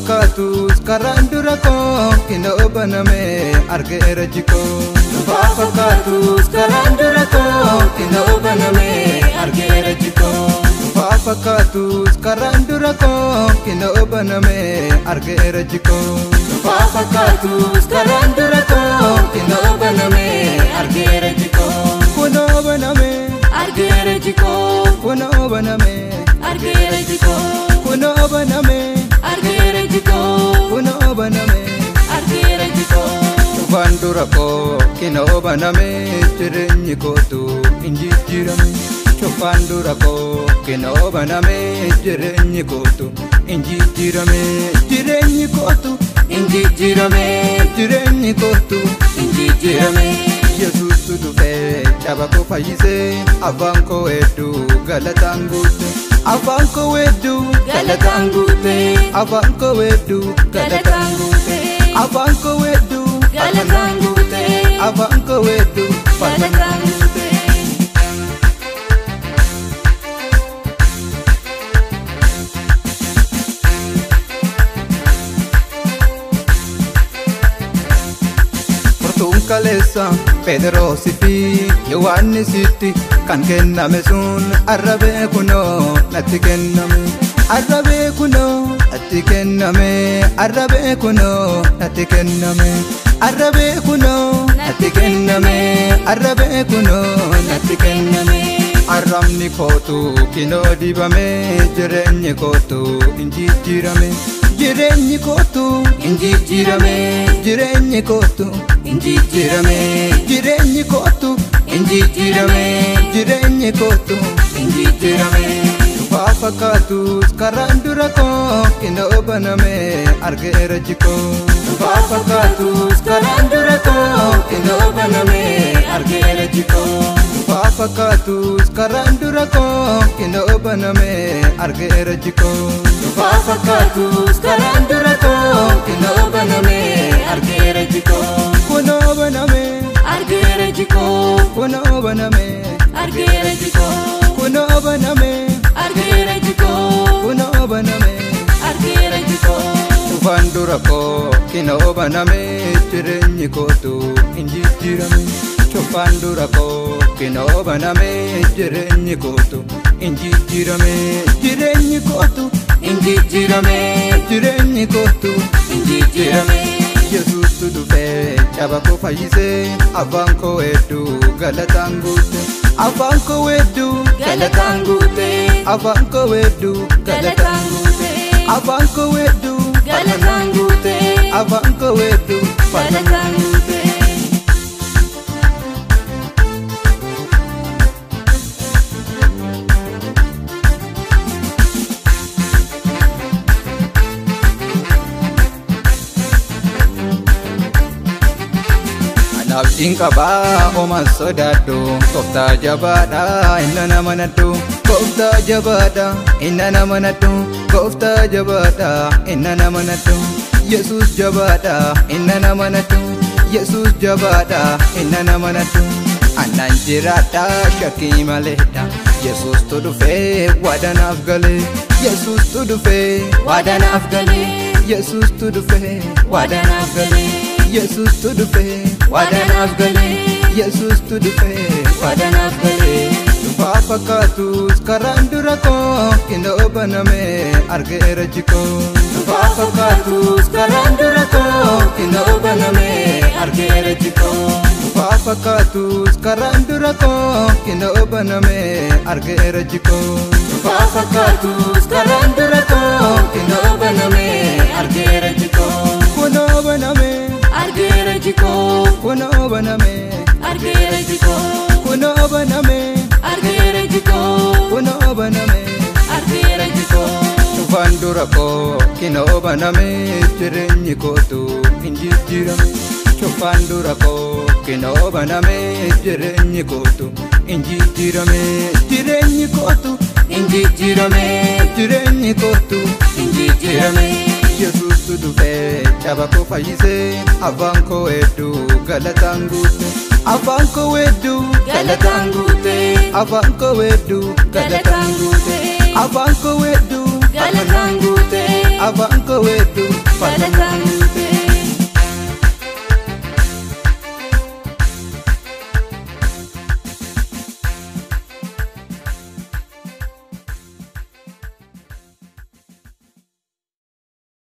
Fakkatus karaan dura koo kinoo baname argeera jikoo. Fakkatus karaan dura koo kinoo baname argeera jikoo. Fakkatus karaan dura koo kinoo baname argeera jikoo. Fakkatus karaan dura koo kinoo baname argeera jikoo. Kunoo baname argeera jikoo. kunoo baname Argeera jikoo. kunoo baname Argeera jikoo. kunoo baname. Argeera jikoo. Cufaan dura koo kinoo baname jireenyi kootu hin jijjiirame. Cufaan dura koo kinoo baname jireenyi kootu hin jijjiirame. Jireenyi kootu hin jijjiirame. Jireenyi kootu hin jijjiirame. Yesuustu dhufee caba koo fayyisee afaan koo hedduu galataan guute. Afaan koo hedduu Galataan guute. afaan koo hedduu Galataan guute. afaan koo hedduu Galataan guute. afaan koo hedduu Galataan guute. Furtuun kaleessa Pheexroosi fi Yohaannisitti kan kenname sun arrabee kunoo natti kenname. Arrabee kunoo natti kenname. Arrabee kunoo natti kenname. Arrabee kunoo natti kenname. Arrabee kunoo natti kenname. Arrabni kootu kinoo dibame jireenyi kootu hin jijjiirame. Jireenyi kootu hin jijjiirame. Jireenyi kootu hin jijjiirame. Jireenyi kootu hin jijjiirame. Jireenyi kootu hin jijjiirame. Fakkatus karaan dura koo kinoo baname argeera jikoo. Fakkatus karaan dura koo kinoo baname argeera jikoo. Fakkatus karaan dura koo kinoo baname argeera jikoo. Fakkatus karaan dura koo kinoo baname argeera jikoo. Kunoo baname Argeera jikoo. kunoo baname Argeera jikoo. kunoo baname Argeera jikoo. kunoo baname. Argeera jikoo. Cufaan dura koo kinoo baname jireenyi kootu hin jijjiirame. Cufaan dura koo kinoo baname jireenyi kootu hin jijjiirame. Jireenyi kootu hin jijjiirame. Jireenyi kootu hin jijjiirame. Yesuustu dhufee caba koo fayyisee afaan koo hedduu galataan guute. Afaan koo hedduu Galataan guute. afaan koo hedduu Galataan guute. afaan koo hedduu Galataan guute. afaan koo hedduu Galataan guute. Naaftiin qabaa ooman sodaadhu Kooftaa jabaadha inna nama nadhu. Kooftaa jabaadha inna nama nadhu. Kooftaa jabaadha inna nama nadhu. Yesuus jabaadha inna nama nadhu. Yesuus jabaadha inna nama nadhu. Annan jiraadha shakkii maleedha. Yesuustu dhufee waadanaaf galee. Yesuustu dhufee Waadanaaf galee. Yesuustu dhufee Waadanaaf galee. Yesuustu dhufee Waadanaaf galee. Yesuustu dhufee Waadanaaf galee. Fakkatus karaan dura koo kinoo baname argeera jikoo. Fakkatus karaan dura koo kinoo baname argeera jikoo. Fakkatus karaan dura koo kinoo baname argeera jikoo. Fakkatus karaan dura koo kinoo baname argeera jikoo. Kunoo baname Argeera jikoo. kunoo baname Argeera jikoo. kunoo baname Argeera jikoo. kunoo baname. Argeera jikoo. Cufaan dura koo kinoo baname jireenyi kootu hin jijjiirame. Cufaan dura koo kinoo baname jireenyi kootu hin jijjiirame. Jireenyi kootu Hin jijjiirame. jireenyi kootu Hin jijjiirame. Yesuustu dhufee caba koo fayyisee afaan koo hedduu galataan guute. Afaan koo hedduu Galataan guute. afaan koo hedduu Galataan guute. afaan koo hedduu galataan guutee afaan koo weedduu galataan